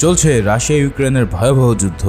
চলছে রাশিয়া ইউক্রেনের ভয়াবহ যুদ্ধ।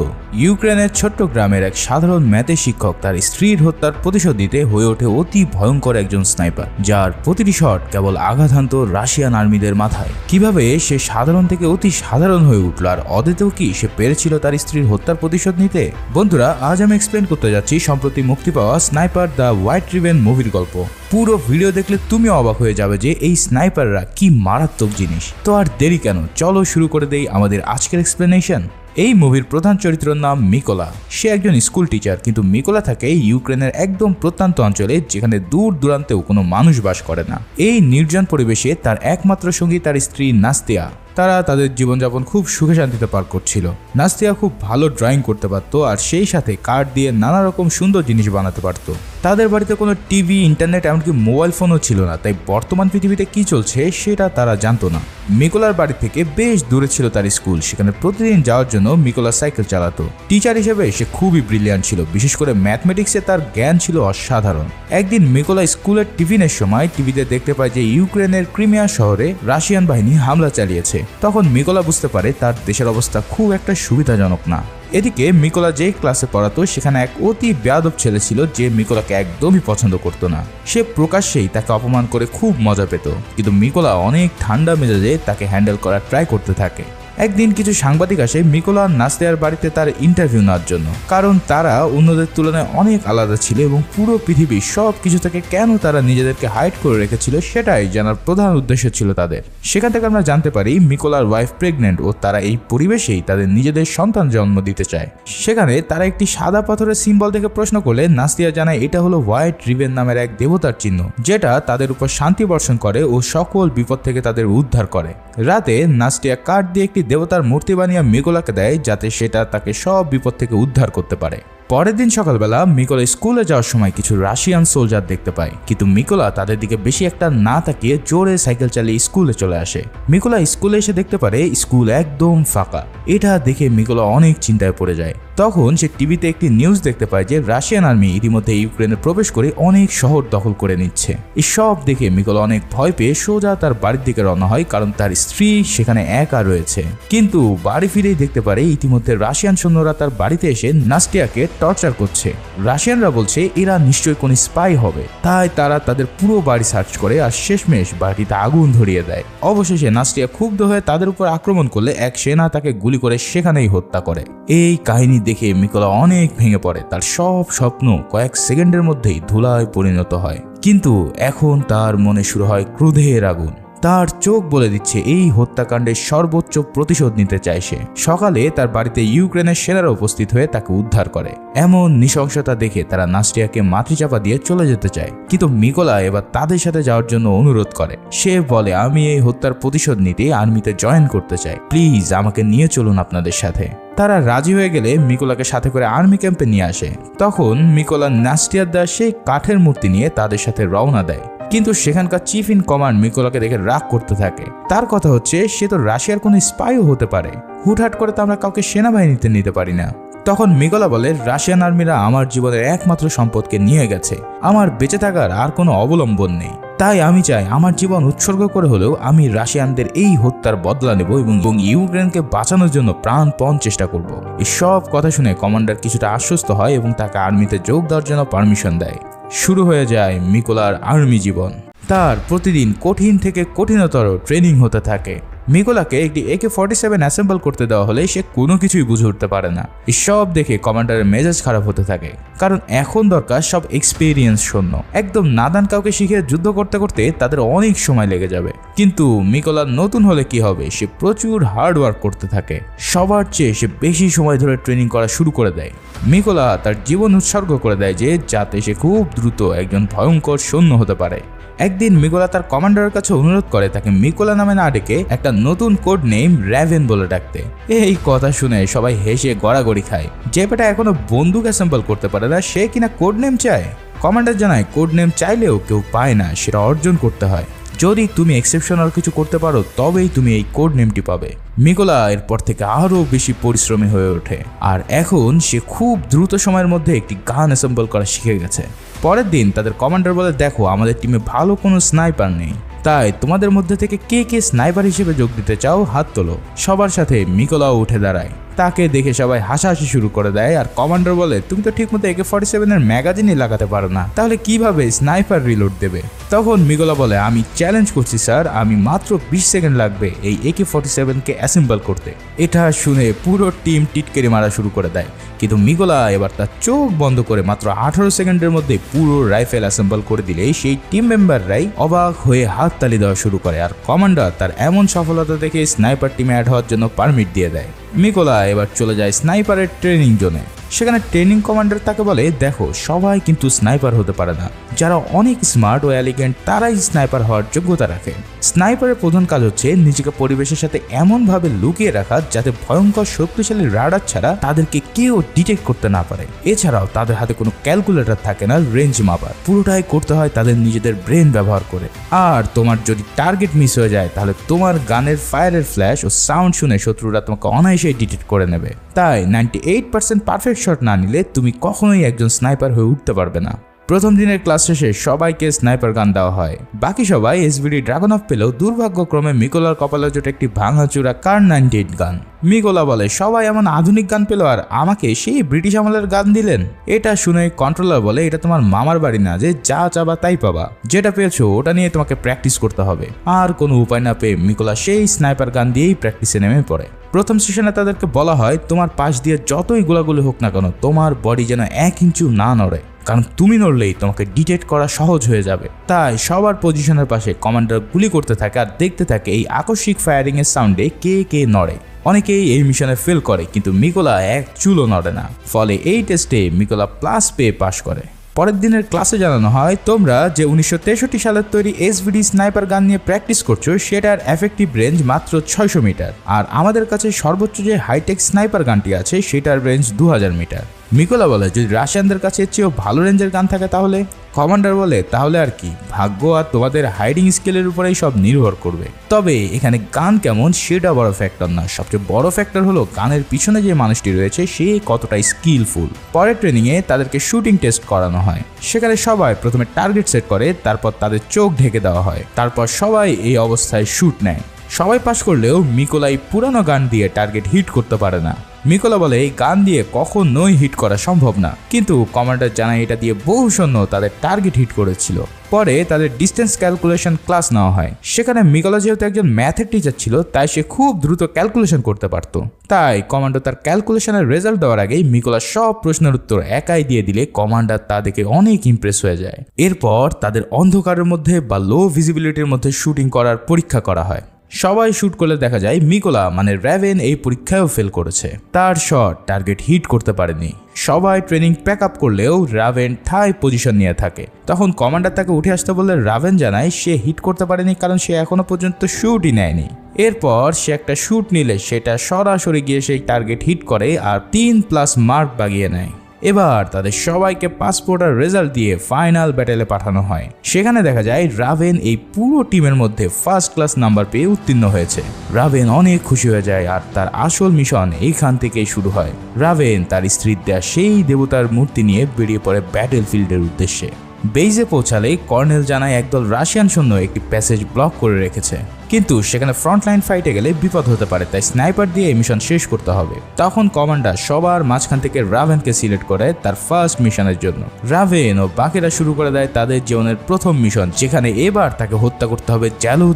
ইউক্রেনের ছোট্ট গ্রামের এক সাধারণ ম্যাথের শিক্ষক তার স্ত্রীর হত্যার প্রতিশোধ দিতে হয়ে ওঠে অতি ভয়ঙ্কর একজন স্নাইপার, যার প্রতিটি শট কেবল আঘাত হানত রাশিয়ান আর্মিদের মাথায়। কিভাবে সে সাধারণ থেকে অতি সাধারণ হয়ে উঠল, আর অদেতেও কি সে পেরেছিল তার স্ত্রীর হত্যার প্রতিশোধ নিতে? বন্ধুরা, আজ আমি এক্সপ্লেন করতে যাচ্ছি সম্প্রতি মুক্তি পাওয়া স্নাইপার দ্য হোয়াইট রিভেন মুভির গল্প। পুরো ভিডিও দেখলে তুমি অবাক হয়ে যাবে যে এই স্নাইপাররা কি মারাত্মক জিনিস। তো আর দেরি কেন, চলো শুরু করে দেই আমাদের আজকের এক্সপ্লেনেশন। এই মুভির প্রধান চরিত্রের নাম মিকোলা। সে একজন স্কুল টিচার, কিন্তু মিকোলা থাকে ইউক্রেনের একদম প্রত্যন্ত অঞ্চলে, যেখানে দূর দূরান্তেও কোনো মানুষ বাস করে না। এই নির্জন পরিবেশে তার একমাত্র সঙ্গী তার স্ত্রী নাস্তিয়া। তারা তাদের জীবনযাপন খুব সুখে শান্তিতে পার করছিল। নাস্তিয়া খুব ভালো ড্রয়িং করতে পারতো, আর সেই সাথে কাঠ দিয়ে নানা রকম সুন্দর জিনিস বানাতে পারত। তাদের বাড়িতে কোনো টিভি, ইন্টারনেট, এমনকি মোবাইল ফোনও ছিল না, তাই বর্তমান পৃথিবীতে কি চলছে সেটা তারা জানতো না। মিকোলার বাড়ি থেকে বেশ দূরে ছিল তার স্কুল, সেখানে প্রতিদিন যাওয়ার জন্য মিকোলা সাইকেল চালাতো। টিচার হিসেবে সে খুবই ব্রিলিয়ান্ট ছিল, বিশেষ করে ম্যাথমেটিক্সে তার জ্ঞান ছিল অসাধারণ। একদিন মিকোলা স্কুলের টিফিনের সময় টিভিতে দেখতে পায় যে ইউক্রেনের ক্রিমিয়া শহরে রাশিয়ান বাহিনী হামলা চালিয়েছে। তখন মিকোলা বুঝতে পারে তার দেশের অবস্থা খুব একটা সুবিধাজনক না। এদিকে মিকোলা যে ক্লাসে পড়াতো সেখানে এক অতি বেয়াদব ছেলে ছিল, যে মিকোলাকে একদমই পছন্দ করতো না। সে প্রকাশ্যেই তাকে অপমান করে খুব মজা পেত, কিন্তু মিকোলা অনেক ঠান্ডা মেজাজে তাকে হ্যান্ডেল করার ট্রাই করতে থাকে। একদিন কিছু সাংবাদিক আসে মিকোলা নাস্তিয়ার বাড়িতে তার ইন্টারভিউ নেওয়ার জন্য, কারণ তারা অন্যদের তুলনায় অনেক আলাদা ছিল এবং পুরো পৃথিবীর সব কিছু থেকে কেন তারা নিজেদেরকে হাইড করে রেখেছিল সেটাই জানার প্রধান উদ্দেশ্য ছিল তাদের। সেখান থেকে আমরা জানতে পারি মিকোলার ওয়াইফ প্রেগনেন্ট ও তারা এই পরিবেশেই তাদের নিজেদের সন্তান জন্ম দিতে চায়। সেখানে তারা একটি সাদা পাথরের সিম্বল দেখে প্রশ্ন করলে নাস্তিয়া জানায় এটা হলো হোয়াইট রিভেন নামের এক দেবতার চিহ্ন, যেটা তাদের উপর শান্তি বর্ষণ করে ও সকল বিপদ থেকে তাদের উদ্ধার করে। রাতে নাস্তিয়া কাঠ দিয়ে একটি দেবতার মূর্তি বানিয়ে মিকোলাকে দেয়, যাতে সেটা তাকে সব বিপদ থেকে উদ্ধার করতে পারে। পরের দিন সকালবেলা মিকোলা স্কুলে যাওয়ার সময় কিছু রাশিয়ান সোলজার দেখতে পায়, কিন্তু মিকোলা তাদের দিকে বেশি একটা না তাকিয়ে জোরে সাইকেল চালিয়ে স্কুলে চলে আসে। মিকোলা স্কুলে এসে দেখতে পারে স্কুল একদম ফাঁকা। এটা দেখে মিকোলা অনেক চিন্তায় পড়ে যায়। তখন সে টিভিতে একটি নিউজ দেখতে পায় যে রাশিয়ান আর্মি ইতিমধ্যে ইউক্রেনে প্রবেশ করে অনেক শহর দখল করে নিচ্ছে। এই সব দেখে মিকোলা অনেক ভয় পেয়ে সোজা তার বাড়ির দিকে রওনা হয়, কারণ তার স্ত্রী সেখানে একা রয়েছে। কিন্তু বাড়ি ফিরেই দেখতে পারে ইতিমধ্যে রাশিয়ান সৈন্যরা তার বাড়িতে এসে নাস্টিয়াকে টর্চার করছে। রাশিয়ানরা বলছে এরা নিশ্চয়ই কোনো স্পাই হবে, তাই তারা তাদের পুরো বাড়ি সার্চ করে আর শেষমেশ বাড়িতে আগুন ধরিয়ে দেয়। অবশেষে নাস্টিয়া ক্ষুব্ধ হয়ে তাদের উপর আক্রমণ করলে এক সেনা তাকে গুলি করে সেখানেই হত্যা করে। এই কাহিনী দেখে মিকোলা অনেক ভেঙে পড়ে। তার সব স্বপ্ন কয়েক সেকেন্ডের মধ্যেই ধুলায় পরিণত হয়। কিন্তু এখন তার মনে শুরু হয় ক্রোধের আগুন। তার চোখ বলে দিচ্ছে এই হত্যাকাণ্ডের সর্বোচ্চ প্রতিশোধ নিতে চায় সে। সকালে তার বাড়িতে ইউক্রেনের সেনারা উপস্থিত হয়ে তাকে উদ্ধার করে। এমন নৃশংসতা দেখে তারা নাস্টিয়াকে মাটি চাপা দিয়ে চলে যেতে চায়, কিন্তু মিকোলা এবার তাদের সাথে যাওয়ার জন্য অনুরোধ করে। সে বলে আমি এই হত্যার প্রতিশোধ নিতে আর্মিতে জয়েন করতে চাই, প্লিজ আমাকে নিয়ে চলুন আপনাদের সাথে। তারা রাজি হয়ে গেলে মিকোলাকে সাথে করে আর্মি ক্যাম্পে নিয়ে আসে। তখন মিকোলা নাস্টিয়ার দেওয়া সেই কাঠের মূর্তি নিয়ে তাদের সাথে রওনা দেয়, কিন্তু সেখানকার চিফ ইন কমান্ড মিকোলাকে দেখে রাগ করতে থাকে। তার কথা হচ্ছে সে তো রাশিয়ার কোনো স্পাইও হতে পারে, হুটহাট করে তো আমরা কাউকে সেনাবাহিনীতে নিতে পারি না। তখন মিকোলা বলে রাশিয়ান আর্মিরা আমার জীবনের একমাত্র সম্পদকে নিয়ে গেছে, আমার বেঁচে থাকার আর কোনো অবলম্বন নেই। তাই আমি চাই আমার জীবন উৎসর্গ করে হলেও আমি রাশিয়ানদের এই হত্যার বদলা নেব এবং ইউক্রেনকে বাঁচানোর জন্য প্রাণপণ চেষ্টা করব। এই সব কথা শুনে কমান্ডার কিছুটা আশ্বস্ত হয় এবং তাকে আর্মিতে যোগ দেওয়ার জন্য পারমিশন দেয়। শুরু হয়ে যায় মিকোলার আর্মি জীবন। তার প্রতিদিন কঠিন থেকে কঠিনতর ট্রেনিং হতে থাকে। মিকোলাকে একটি AK-47 অ্যাসেম্বল করতে দেওয়া হলে সে কোনো কিছুই বুঝে উঠতে পারে না। এসব দেখে কমান্ডারের মেজাজ খারাপ হতে থাকে, কারণ এখন দরকার সব এক্সপিরিয়েন্স শূন্য। একদম নাদান কাউকে শিখে যুদ্ধ করতে করতে তাদের অনেক সময় লেগে যাবে। কিন্তু মিকোলা নতুন হলে কি হবে, সে প্রচুর হার্ড ওয়ার্ক করতে থাকে। সবার চেয়ে সে বেশি সময় ধরে ট্রেনিং করা শুরু করে দেয়। মিকোলা তার জীবন উৎসর্গ করে দেয় যে যাতে সে খুব দ্রুত একজন ভয়ঙ্কর সৈন্য হতে পারে। একদিন মিকোলা তার কমান্ডারের কাছে অনুরোধ করে তাকে মিকোলা নামে না ডেকে একটা নতুন কোড নেম র্যাভেন বলে ডাকতে। এই কথা শুনে সবাই হেসে গড়াগড়ি খায়। যে বেটা এখনো বন্দুক অ্যাসেম্বল করতে পারে না, সে কিনা কোড নেম চায়। কমান্ডার জানায় কোড নেম চাইলেও কেউ পায় না, সেটা অর্জন করতে হয়। যদি তুমি এক্সেপশনাল কিছু করতে পারো তবেই তুমি এই কোড নেমটি পাবে। মিকোলা এরপর থেকে আরো বেশি পরিশ্রমী হয়ে ওঠে, আর এখন সে খুব দ্রুত সময়ের মধ্যে একটি গান অ্যাসেম্বল করা শিখে গেছে। পরের দিন তাদের কমান্ডার বলে দেখো আমাদের টিমে ভালো কোনো স্নাইপার নেই, তাই তোমাদের মধ্যে থেকে কে কে স্নাইপার হিসেবে যোগ দিতে চাও হাত তোলো। সবার সাথে মিকোলাও উঠে দাঁড়ায়। তাকে দেখে সবাই হাসাহাসি শুরু করে দেয় আর কমান্ডার বলে, তুমি তো ঠিকমতো AK-47 এর ম্যাগাজিনই লাগাতে পারো না, তাহলে কিভাবে স্নাইপার রিলোড দেবে? তখন মিকোলা বলে, আমি চ্যালেঞ্জ করছি স্যার, আমি মাত্র 20 সেকেন্ড লাগবে এই AK-47 কে অ্যাসেম্বল করতে। এটা শুনে পুরো টিম টিটকেরি মারা শুরু করে দেয়, কিন্তু মিকোলা এবার তার চোখ বন্ধ করে মাত্র 18 সেকেন্ডের মধ্যে পুরো রাইফেল অ্যাসেম্বল করে দিলে সেই টিম মেম্বাররাই অবাক হয়ে হাততালি দেওয়া শুরু করে আর কমান্ডার তার এমন সফলতা দেখে স্নাইপার টিমে অ্যাড হওয়ার জন্য পারমিট দিয়ে দেয়। মিকোলা এবার চলে যায় স্নাইপারের ট্রেনিং জোনে। সেখানে ট্রেনিং কমান্ডার তাকে বলে, দেখো সবাই কিন্তু স্নাইপার হতে পারে না, যারা অনেক স্মার্ট ও এলিগেন্ট তারাই স্নাইপার হওয়ার যোগ্যতা রাখে। স্নাইপারের প্রধান কাজ হচ্ছে নিজেকে পরিবেশের সাথে এমনভাবে লুকিয়ে রাখা যাতে ভয়ঙ্কর শক্তিশালী রাডার ছাড়া তাদেরকে কেউ ডিটেক্ট করতে না পারে। এছাড়াও তাদের হাতে কোনো ক্যালকুলেটর থাকে না রেঞ্জ মাপার, পুরোটাই করতে হয় তাদের নিজেদের ব্রেন ব্যবহার করে। আর তোমার যদি টার্গেট মিস হয়ে যায় তাহলে তোমার গানের ফায়ারের ফ্ল্যাশ ও সাউন্ড শুনে শত্রুরা তোমাকে অনায়াসেই ডিটেক্ট করে নেবে। তাই 98% পারফেক্ট শট না নিলে তুমি কখনোই একজন স্নাইপার হয়ে উঠতে পারবে না। প্রথম দিনের ক্লাস শেষে সবাইকে স্নাইপার গান দেওয়া হয়। বাকি সবাই SVD ড্রাগন অফ পেলেও দুর্ভাগ্যক্রমে মিকোলার কপালে জোটে একটি ভাঙাচুরা কার-98 গান। মিকোলা বলে, সবাই এমন আধুনিক গান পেল আর আমাকে সেই ব্রিটিশ আমলের গান দিলেন। এটা শুনে কন্ট্রোলার বলে, এটা তোমার মামার বাড়ি না যে যা চাবা তাই পাবা, যেটা পেয়েছো ওটা নিয়ে তোমাকে প্র্যাকটিস করতে হবে। আর কোনো উপায় না পেয়ে মিকোলা সেই স্নাইপার গান দিয়েই প্র্যাকটিসে নেমে পড়ে। প্রথম সেশনে তাদেরকে বলা হয়, তোমার পাশ দিয়ে যতই গোলাগুলি হোক না কেন তোমার বডি যেন 1 ইঞ্চু না নড়ে, কারণ তুমি নড়লেই তোমাকে ডিটেক্ট করা সহজ হয়ে যাবে। তাই সবার পজিশনের পাশে কমান্ডার গুলি করতে থাকে আর দেখতে থাকে এই আকস্মিক ফায়ারিং এর সাউন্ডে কে কে নড়ে। অনেকেই এই মিশনে ফেল করে, কিন্তু মিকোলা এক চুলও নড়ে না। ফলে এই টেস্টে মিকোলা প্লাস পেয়ে পাশ করে। পরের দিনের ক্লাসে জানানো হয়, তোমরা যে 1963 সালের তৈরি SVD স্নাইপার গান নিয়ে প্র্যাকটিস করছো সেটার এফেক্টিভ রেঞ্জ মাত্র 600 মিটার, আর আমাদের কাছে সর্বোচ্চ যে হাইটেক স্নাইপার গানটি আছে সেটার রেঞ্জ 2000 মিটার। মিকোলা বলে, যদি রাশিয়ানদের কাছে এর চেয়েও ভালো রেঞ্জের গান থাকে তাহলে? কমান্ডার বলে, তাহলে আর কি, ভাগ্য আর তোমাদের হাইডিং স্কিলের উপরেই সব নির্ভর করবে। তবে এখানে গান কেমন সেটা বড় ফ্যাক্টর না, সবচেয়ে বড় ফ্যাক্টর হলো গানের পিছনে যে মানুষটি রয়েছে সে কতটা স্কিলফুল। পরের ট্রেনিংয়ে তাদেরকে শুটিং টেস্ট করানো হয়। সেখানে সবাই প্রথমে টার্গেট সেট করে, তারপর তাদের চোখ ঢেকে দেওয়া হয়, তারপর সবাই এই অবস্থায় শুট নেয়। সবাই পাস করলেও মিকোলাই পুরানো গান দিয়ে টার্গেট হিট করতে পারে না। মিকোলা বলে, এই গান দিয়ে কখনোই হিট করা সম্ভব না, কিন্তু কমান্ডার জানায় এটা দিয়ে বহু সৈন্য তাদের টার্গেট হিট করেছিল। পরে তাদের ডিস্টেন্স ক্যালকুলেশন ক্লাস নেওয়া হয়। সেখানে মিকোলা যেহেতু একজন ম্যাথের টিচার ছিল তাই সে খুব দ্রুত ক্যালকুলেশন করতে পারত। তাই কমান্ডার তার ক্যালকুলেশনের রেজাল্ট দেওয়ার আগেই মিকোলা সব প্রশ্নের উত্তর একাই দিয়ে দিলে কমান্ডার তা দেখে অনেক ইমপ্রেস হয়ে যায়। এরপর তাদের অন্ধকারের মধ্যে বা লো ভিজিবিলিটির মধ্যে শুটিং করার পরীক্ষা করা হয়। সবাই শুট করলে দেখা যায় মিকোলা মানে রাভেন এই পরীক্ষায়ও ফেল করেছে, তার শট টার্গেট হিট করতে পারেনি। সবাই ট্রেনিং প্যাক আপ করলেও রাভেন থাই পজিশন নিয়ে থাকে। তখন কমান্ডার তাকে উঠে আসতে বললে রাভেন জানায় সে হিট করতে পারেনি কারণ সে এখনো পর্যন্ত শুটই নেয়নি। এরপর সে একটা শুট নিলে সেটা সরাসরি গিয়ে সেই টার্গেট হিট করে আর 3+ মার্ক বাগিয়ে নেয়। এবার তাদের সবাইকে পাসপোর্ট আর রেজাল্ট দিয়ে ফাইনাল ব্যাটেলে পাঠানো হয়। সেখানে দেখা যায় রাভেন এই পুরো টিমের মধ্যে ফার্স্ট ক্লাস নাম্বার পেয়ে উত্তীর্ণ হয়েছে। রাভেন অনেক খুশি হয়ে যায় আর তার আসল মিশন এইখান থেকেই শুরু হয়। রাভেন তার স্ত্রীর দেয়া সেই দেবতার মূর্তি নিয়ে বেরিয়ে পড়ে ব্যাটেল ফিল্ডের উদ্দেশ্যে। বেইজে পৌঁছালে কর্নেল জানায় একদল রাশিয়ান সৈন্য একটি প্যাসেজ ব্লক করে রেখেছে, কিন্তু সেখানে ফ্রন্টলাইন ফাইটে গেলে বিপদ হতে পারে, তাই স্নাইপার দিয়ে এই মিশন শেষ করতে হবে। তখন কমান্ডার সবার মাঝখান থেকে রাভেনকে সিলেক্ট করে তার ফার্স্ট মিশনের জন্য। রাভেন ও বাকিরা শুরু করে দেয় তাদের জীবনের প্রথম মিশন, যেখানে এবার তাকে হত্যা করতে হবে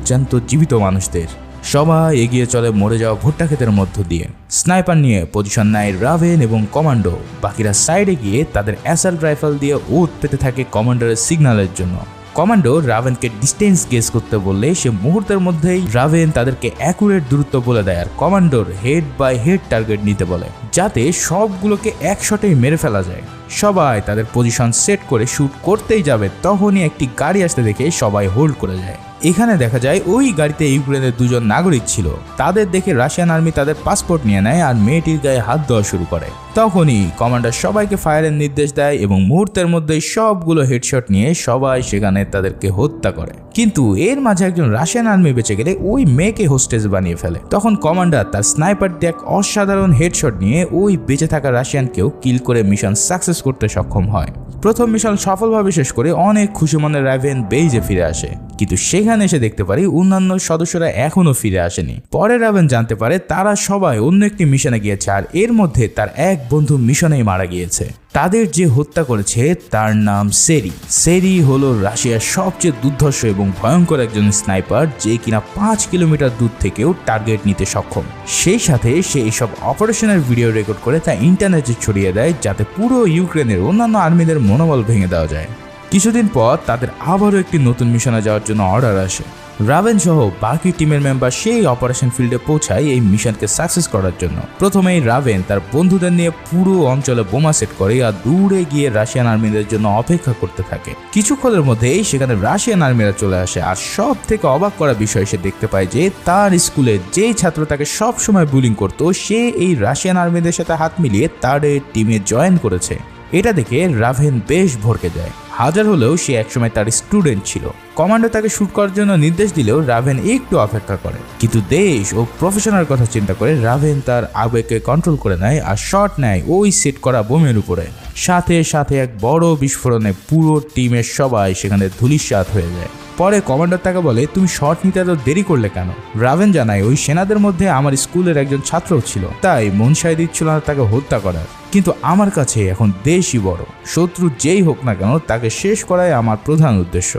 জ্যান্ত জীবিত মানুষদের। সবাই এগিয়ে চলে মরে যাওয়া ভুট্টা ক্ষেতের মধ্য দিয়ে। স্নাইপার নিয়ে পজিশন নেয় রাভেন এবং কমান্ডো। বাকিরা সাইডে গিয়ে তাদের অ্যাসাল্ট রাইফেল দিয়ে ওত পেতে থাকে কমান্ডারের সিগন্যালের জন্য। কমান্ডো রাভেনকে ডিস্টেন্স গেস করতে বললে সে মুহূর্তের মধ্যেই রাভেন তাদেরকে অ্যাকুরেট দূরত্ব বলে দেয় আর কমান্ডোর হেড বাই হেড টার্গেট নিতে বলে, যাতে সবগুলোকে এক শটেই মেরে ফেলা যায়। সবাই তাদের পজিশন সেট করে শুট করতেই যাবে, তখনই একটি গাড়ি আসতে দেখে সবাই হোল্ড করে যায়। এখানে দেখা যায় ওই গাড়িতে ইউক্রেনের 2 জন নাগরিক ছিল। তাদের দেখে রাশিয়ান আর্মি তাদের পাসপোর্ট নিয়ে নেয় আর মেয়েটির গায়ে হাত দেওয়া শুরু করে। তখনই কমান্ডার সবাইকে ফায়ারের নির্দেশ দেয় এবং মুহূর্তের মধ্যেই সবগুলো হেডশট নিয়ে সবাই সেখানে তাদেরকে হত্যা করে। কিন্তু এর মাঝে একজন রাশিয়ান আর্মি বেঁচে গেলে ওই মেয়েকে হোস্টেজ বানিয়ে ফেলে। তখন কমান্ডার তার স্নাইপার দিয়ে এক অসাধারণ হেডশট নিয়ে ওই বেঁচে থাকা রাশিয়ানকেও কিল করে মিশন সাকসেস করতে সক্ষম হয়। প্রথম মিশন সফলভাবে শেষ করে অনেক খুশি মনে রাভেন বেইজে ফিরে আসে, কিন্তু সেখানে এসে দেখতে পারি অন্যান্য সদস্যরা এখনো ফিরে আসেনি। পরে রাভেন জানতে পারে তারা সবাই অন্য একটি মিশনে গিয়েছে, আর এর মধ্যে তার এক বন্ধু মিশনেই মারা গিয়েছে। তাদের যে হত্যা করেছে তার নাম সেরি। সেরি হলো রাশিয়ার সবচেয়ে দুর্ধর্ষ এবং ভয়ঙ্কর একজন স্নাইপার, যে কিনা 5 কিলোমিটার দূর থেকেও টার্গেট নিতে সক্ষম। সেই সাথে সে এইসব অপারেশনের ভিডিও রেকর্ড করে তা ইন্টারনেটে ছড়িয়ে দেয়, যাতে পুরো ইউক্রেনের অন্যান্য আর্মিদের মনোবল ভেঙে দেওয়া যায়। কিছুদিন পর তাদের আবারও একটি নতুন মিশনে যাওয়ার জন্য অর্ডার আসে। রাভেন সহ বাকি টিমের মেম্বার সেই অপারেশন ফিল্ডে পৌঁছায় এই মিশনকে সাকসেস করার জন্য। প্রথমেই রাভেন তার বন্ধুদের নিয়ে পুরো অঞ্চলে বোমা সেট করে আর দূরে গিয়ে রাশিয়ান আর্মিদের জন্য অপেক্ষা করতে থাকে। কিছুক্ষণের মধ্যেই সেখানে রাশিয়ান আর্মিরা চলে আসে, আর সব থেকে অবাক করা বিষয় সে দেখতে পায় যে তার স্কুলে যেই ছাত্র তাকে সব সময় বুলিং করতো, সে এই রাশিয়ান আর্মিদের সাথে হাত মিলিয়ে তাদের টিমে জয়েন করেছে। এটা দেখে রাভেন বেশ ভড়কে যায়। হাজার হলেও সে একসময় তার স্টুডেন্ট ছিল। কমান্ডার তাকে শুট করার জন্য নির্দেশ দিলেও রাভেন একটু অপেক্ষা করে, কিন্তু দেশ ও প্রফেশনাল কথা চিন্তা করে রাভেন তার আবেগকে কন্ট্রোল করে নেয় আর শট নেয় ওই সেট করা বোমের উপরে। সাথে সাথে এক বড় বিস্ফোরণে পুরো টিমের সবাই সেখানে ধূলিসাৎ হয়ে যায়। পরে কমান্ডার তাকে বলে, তুমি শট নিতে এত দেরি করলে কেন? রাভেন জানায়, ওই সেনাদের মধ্যে আমার স্কুলের একজন ছাত্রও ছিল, তাই মন সায় দিচ্ছিল না তাকে হত্যা করার। কিন্তু আমার কাছে এখন দেশই বড়, শত্রু যেই হোক না কেন তাকে শেষ করাই আমার প্রধান উদ্দেশ্য।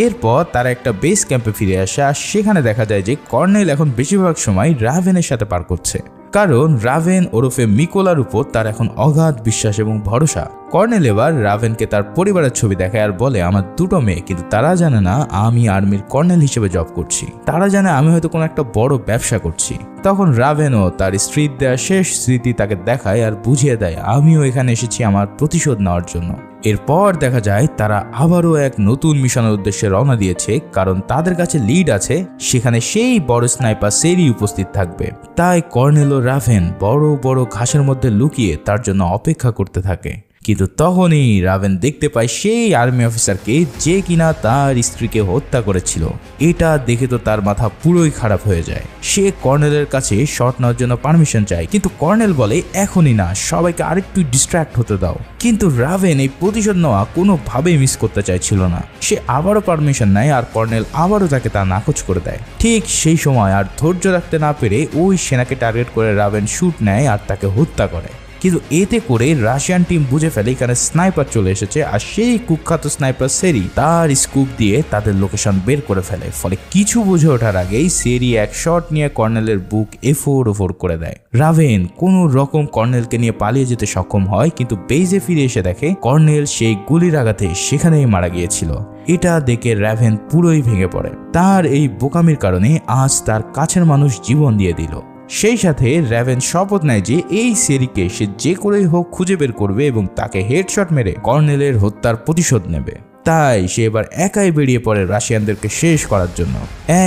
এরপর তারা একটা বেস ক্যাম্পে ফিরে আসে, আর সেখানে দেখা যায় যে কর্নেল এখন বেশিরভাগ সময় রাভেনের সাথে পার করছে, কারণ রাভেন ওরফে মিকোলার উপর তার এখন অগাধ বিশ্বাস এবং ভরসা। কর্নেল এবার রাভেনকে তার পরিবারের ছবি দেখায় আর বলে, আমার দুটো মেয়ে, কিন্তু তারা জানে না আমি আর্মির কর্নেল হিসেবে জব করছি। তারা জানে আমি হয়তো কোনো একটা বড় ব্যবসা করছি। তখন রাভেনও তার স্ত্রীর দেওয়া শেষ স্মৃতি তাকে দেখায় আর বুঝিয়ে দেয়, আমিও এখানে এসেছি আমার প্রতিশোধ নেওয়ার জন্য। এরপর দেখা যায় তারা আবারও এক নতুন মিশনের উদ্দেশ্যে রওনা দিয়েছে, কারণ তাদের কাছে লিড আছে, সেখানে সেই বড় স্নাইপার সেরি উপস্থিত থাকবে। তাই কর্নেল ও রাভেন বড় বড় ঘাসের মধ্যে লুকিয়ে তার জন্য অপেক্ষা করতে থাকে। কিন্তু তখনই রাভেন দেখতে পায় সেই আর্মি অফিসারকে, যে কিনা তার স্ত্রীকে হত্যা করেছিল। এটা দেখে তো তার মাথা পুরোই খারাপ হয়ে যায়। সে কর্নেলের কাছে শট নেওয়ার জন্য পারমিশন চায়, কিন্তু কর্নেল বলে, এখনই না, সবাইকে আরেকটু ডিস্ট্র্যাক্ট হতে দাও। কিন্তু রাভেন এই প্রতিশোধ নেওয়া কোনোভাবেই মিস করতে চাইছিল না। সে আবারও পারমিশন নেয় আর কর্নেল আবারও তাকে তা নাকচ করে দেয়। ঠিক সেই সময় আর ধৈর্য রাখতে না পেরে ওই সেনাকে টার্গেট করে রাভেন শুট নেয় আর তাকে হত্যা করে। কিন্তু এতে করে রাশিয়ান টিম বুঝে ফেলে এখানে স্নাইপার চলে এসেছে, আর সেই কুখ্যাত স্নাইপার সেরি তার স্কুপ দিয়ে তাদের লোকেশন বের করে ফেলে। ফলে কিছু বুঝে ওঠার আগেই সেরি এক শট নিয়ে কর্নেলের বুক এফোর করে দেয়। রাভেন কোনো রকম কর্নেলকে নিয়ে পালিয়ে যেতে সক্ষম হয়, কিন্তু বেইজে ফিরে এসে দেখে কর্নেল সেই গুলির আঘাতে সেখানেই মারা গিয়েছিল। এটা দেখে রাভেন পুরোই ভেঙে পড়ে। তার এই বোকামির কারণে আজ তার কাছের মানুষ জীবন দিয়ে দিল। সেই সাথে রাভেন শপথ নেয় যে এই সেরিকে সে যে করেই হোক খুঁজে বের করবে এবং তাকে হেডশট মেরে কর্নেলের হত্যার প্রতিশোধ নেবে। তাই সে এবার একাই বেরিয়ে পড়ে রাশিয়ানদেরকে শেষ করার জন্য।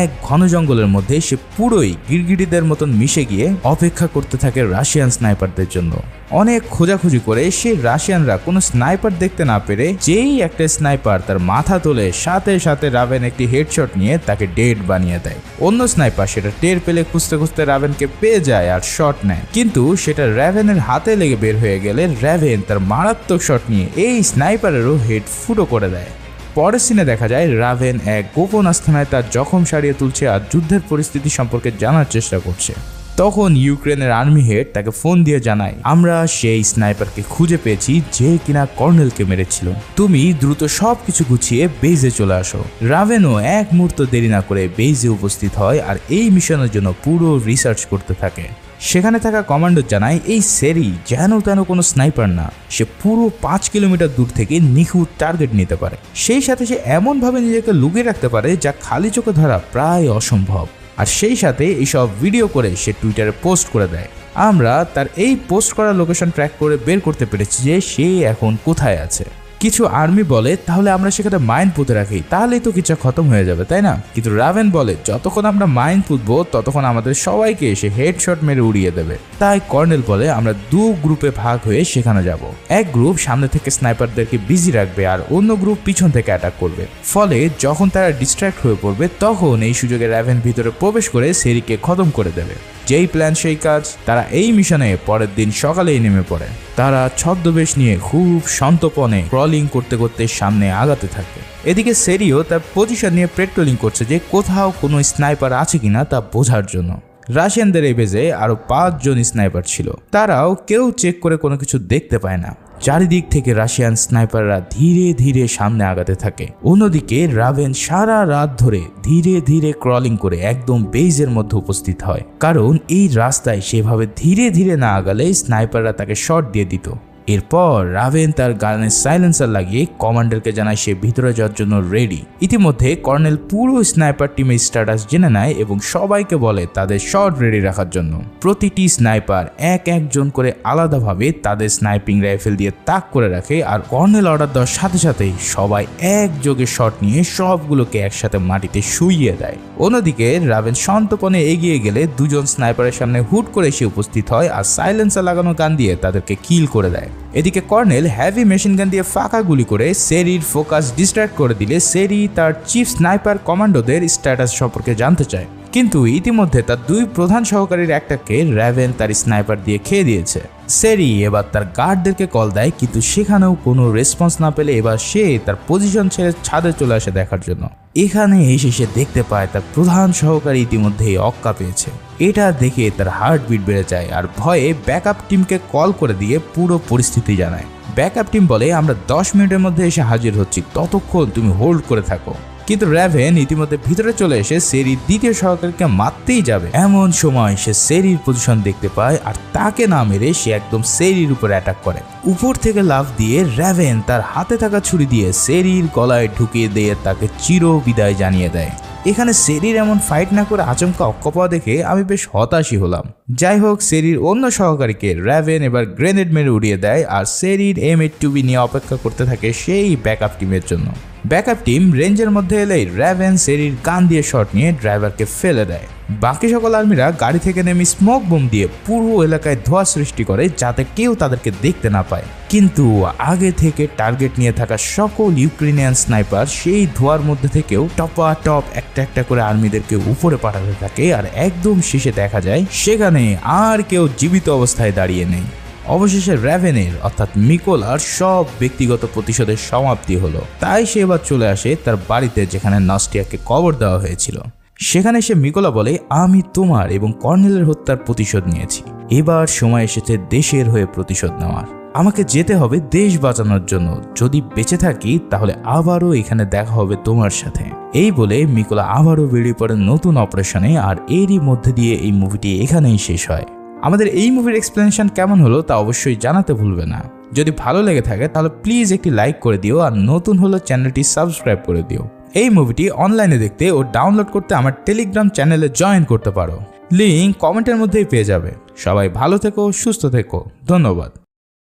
এক ঘন জঙ্গলের মধ্যে সে পুরোই গিরগিটিদের মতন মিশে গিয়ে অপেক্ষা করতে থাকে রাশিয়ান স্নাইপারদের জন্য। অনেক খোঁজাখুঁজি করে সে রাশিয়ানরা কোনো স্নাইপার দেখতে না পেরে যেই একটা স্নাইপার তার মাথা তোলে, সাথে সাথে রাভেন একটি হেডশট নিয়ে তাকে ডেড বানিয়ে দেয়। অন্য স্নাইপার সেটা টের পেলে খুঁজতে খুঁজতে রাভেনকে পেয়ে যায় আর শট নেয়, কিন্তু সেটা রাভেনের হাতে লেগে বের হয়ে গেলে রাভেন তার মারাত্মক শট নিয়ে এই স্নাইপারেরও হেড ফুটো করে দেয়। পরের সিনে দেখা যায় রাভেন এক গোপন আস্তানায় তার জখম সারিয়ে তুলছে আর যুদ্ধের পরিস্থিতি সম্পর্কে জানার চেষ্টা করছে। তখন ইউক্রেনের আর্মি হেড তাকে ফোন দিয়ে জানায়, আমরা সেই স্নাইপারকে খুঁজে পেয়েছি যে কিনা কর্নেলকে মেরেছিল। তুমি দ্রুত সবকিছু গুছিয়ে বেইজে চলে আসো। রাভেনও এক মুহূর্ত দেরি না করে বেইজে উপস্থিত হয় আর এই মিশনের জন্য পুরো রিসার্চ করতে থাকে। সেখানে থাকা কমান্ডার জানায়, এই সেরি যেন তেন কোনো স্নাইপার না, সে পুরো 5 কিলোমিটার দূর থেকে নিখুঁত টার্গেট নিতে পারে। সেই সাথে সে এমনভাবে নিজেকে লুকিয়ে রাখতে পারে যা খালি চোখে ধরা প্রায় অসম্ভব। আর সেই সাথে এইসব ভিডিও করে সে টুইটারে পোস্ট করে দেয়। আমরা তার এই পোস্ট করা লোকেশন ট্র্যাক করে বের করতে পেরেছি যে সে এখন কোথায় আছে। কিছু আর্মি বলে, তাহলে আমরা সেখানে মাইন পুঁতে রাখি, তাহলেই তো কিছু খতম হয়ে যাবে, তাই না? কিন্তু রাভেন বলে, যতক্ষণ আমরা মাইন পুঁতবো ততক্ষণ আমাদের সবাইকে এসে হেডশট মেরে উড়িয়ে দেবে। তাই কর্নেল বলে, আমরা 2 গ্রুপে ভাগ হয়ে সেখানে যাব। এক গ্রুপ সামনে থেকে স্নাইপারদেরকে বিজি রাখবে আর অন্য গ্রুপ পিছন থেকে অ্যাটাক করবে। ফলে যখন তারা ডিস্ট্র্যাক্ট হয়ে পড়বে তখন এই সুযোগে রাভেন ভিতরে প্রবেশ করে সেরিকে খতম করে দেবে। যেই প্ল্যান সেই কাজ। তারা এই মিশনে পরের দিন সকালেই নেমে পড়ে। তারা ছদ্মবেশ নিয়ে খুব শান্তপনে ক্রলিং করতে করতে সামনে আগাতে থাকে। এদিকে সেরিও তার পজিশন নিয়ে পেট্রোলিং করছে যে কোথাও কোনো স্নাইপার আছে কিনা তা বোঝার জন্য। রাশিয়ানদের এই বেজে আরো 5 জন স্নাইপার ছিল, তারাও কেউ চেক করে কোনো কিছু দেখতে পায় না। চারিদিক থেকে রাশিয়ান স্নাইপাররা ধীরে ধীরে সামনে আগাতে থাকে। অন্যদিকে রাভেন সারা রাত ধরে ধীরে ধীরে ক্রলিং করে একদম বেজের মধ্যে উপস্থিত হয়, কারণ এই রাস্তায় সেভাবে ধীরে ধীরে না আগালে স্নাইপাররা তাকে শট দিয়ে দিত। এরপর রাভেন তার গানের সাইলেন্সার লাগিয়ে কমান্ডারকে জানায় সে ভিতরে যাওয়ার জন্য রেডি। ইতিমধ্যে কর্নেল পুরো স্নাইপার টিমের স্ট্যাটাস জেনে নেয় এবং সবাইকে বলে তাদের শট রেডি রাখার জন্য। প্রতিটি স্নাইপার এক একজন করে আলাদাভাবে তাদের স্নাইপিং রাইফেল দিয়ে তাক করে রাখে, আর কর্নেল অর্ডার দেওয়ার সাথে সাথেই সবাই একযোগে শট নিয়ে সবগুলোকে একসাথে মাটিতে শুইয়ে দেয়। অন্যদিকে রাভেন শান্তপনে এগিয়ে গেলে 2 জন স্নাইপারের সামনে হুট করে এসে উপস্থিত হয় আর সাইলেন্সার লাগানো গান দিয়ে তাদেরকে কিল করে দেয়। এদিকে কর্নেল হেভি মেশিন গান দিয়ে ফাঁকা গুলি করে সেরির ফোকাস ডিস্ট্র্যাক্ট করে দিলে সেরি তার চিফ স্নাইপার কমান্ডোদের স্ট্যাটাস সম্পর্কে জানতে চায়, কিন্তু ইতিমধ্যে তার 2 প্রধান সহকারীর একটাকে রাভেন তার স্নাইপার দিয়ে খেয়ে দিয়েছে। সেরি এবার তার গার্ডদেরকে কল দেয়, কিন্তু সেখানেও কোনো রেসপন্স না পেলে এবার সে তার পজিশন ছেড়ে ছাদে চলে আসে দেখার জন্য। এখানে এসে সে দেখতে পায় তার প্রধান সহকারী ইতিমধ্যেই অক্কা পেয়েছে। এটা দেখে তার হার্টবিট বেড়ে যায় আর ভয়ে ব্যাকআপ টিমকে কল করে দিয়ে পুরো পরিস্থিতি জানায়। ব্যাকআপ টিম বলে আমরা 10 মিনিটের মধ্যে এসে হাজির হচ্ছি, ততক্ষণ তুমি হোল্ড করে থাকো। কিন্তু রাভেন ইতিমধ্যে ভিতরে চলে এসে সেরির দ্বিতীয় সহকারীকে মারতেই যাবে। এমন সময় সে সেরির পজিশন দেখতে পায় আর তাকে না মেরে সে একদম সেরির উপর অ্যাটাক করে। উপর থেকে লাফ দিয়ে রাভেন তার হাতে থাকা ছুরি দিয়ে সেরির গলায় ঢুকিয়ে দিয়ে তাকে চির বিদায় জানিয়ে দেয়। এখানে সেরির এমন ফাইট না করে আচমকা অক্কা পাওয়া দেখে আমি বেশ হতাশই হলাম। যাই হোক, সেরির অন্য সহকারীকে রাভেন এবার গ্রেনেড মেরে উড়িয়ে দেয় আর সেরির M82B নিয়ে অপেক্ষা করতে থাকে সেই ব্যাকআপ টিমের জন্য। ব্যাকআপ টিম রেঞ্জের মধ্যে এলেই রাভেন সেরির গান দিয়ে শট নিয়ে ড্রাইভারকে ফেলে দেয়। বাকি সকল আর্মিরা গাড়ি থেকে নেমে স্মোক বোম দিয়ে পুরো এলাকায় ধোঁয়া সৃষ্টি করে যাতে কেউ তাদেরকে দেখতে না পায়। কিন্তু আগে থেকে টার্গেট নিয়ে থাকা সকল ইউক্রেনিয়ান স্নাইপার সেই ধোঁয়ার মধ্যে থেকেও টপ একটা একটা করে আর্মিদেরকে উপরে পাঠাতে থাকে, আর একদম শেষে দেখা যায় সেখানে আর কেউ জীবিত অবস্থায় দাঁড়িয়ে নেই। অবশেষে রাভেনের অর্থাৎ মিকোলার সব ব্যক্তিগত প্রতিশোধের সমাপ্তি হলো। তাই সে এবার চলে আসে তার বাড়িতে যেখানে নাস্টিয়াকে কবর দেওয়া হয়েছিল। সেখানে সে মিকোলা বলে আমি তোমার এবং কর্নেলের হত্যার প্রতিশোধ নিয়েছি, এবার সময় এসেছে দেশের হয়ে প্রতিশোধ নেওয়ার। আমাকে যেতে হবে দেশ বাঁচানোর জন্য, যদি বেঁচে থাকি তাহলে আবারও এখানে দেখা হবে তোমার সাথে। এই বলে মিকোলা আবারও বেরিয়ে পড়ে নতুন অপারেশনে, আর এরই মধ্যে দিয়ে এই মুভিটি এখানেই শেষ হয়। আমাদের এই মুভির এক্সপ্লেনেশন কেমন হলো তা অবশ্যই জানাতে ভুলবে না। যদি ভালো লেগে থাকে তাহলে প্লিজ একটি লাইক করে দিও, আর নতুন হলে চ্যানেলটি সাবস্ক্রাইব করে দিও। এই মুভিটি অনলাইনে দেখতে ও ডাউনলোড করতে আমার টেলিগ্রাম চ্যানেলে জয়েন করতে পারো, লিংক কমেন্টের মধ্যেই পেয়ে যাবে। সবাই ভালো থেকো, সুস্থ থেকো, ধন্যবাদ।